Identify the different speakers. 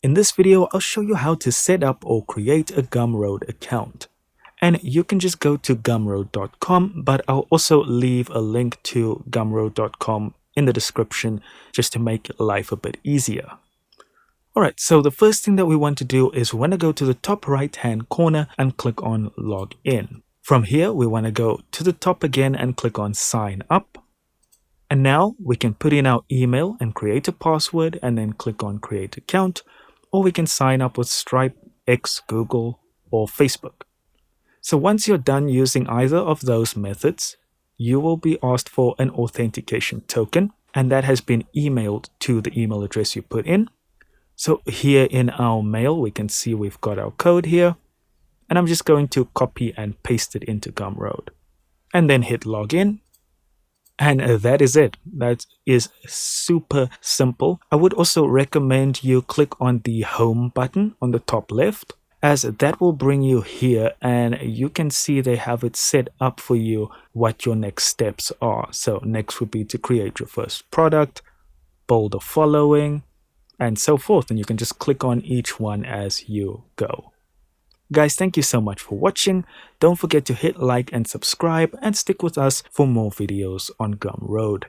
Speaker 1: In this video, I'll show you how to set up or create a Gumroad account. And you can just go to gumroad.com, but I'll also leave a link to gumroad.com in the description just to make life a bit easier. Alright, so the first thing that we want to do is we want to go to the top right hand corner and click on log in. From here, we want to go to the top again and click on sign up. And now we can put in our email and create a password and then click on create account, or we can sign up with Stripe, X, Google, or Facebook. So once you're done using either of those methods, you will be asked for an authentication token, and that has been emailed to the email address you put in. So here in our mail, we can see we've got our code here, and I'm just going to copy and paste it into Gumroad and then hit login. And that is it. That is super simple. I would also recommend you click on the home button on the top left, as that will bring you here and you can see they have it set up for you what your next steps are. So next would be to create your first product, build a following, and so forth. And you can just click on each one as you go. Guys, thank you so much for watching. Don't forget to hit like and subscribe and stick with us for more videos on Gumroad.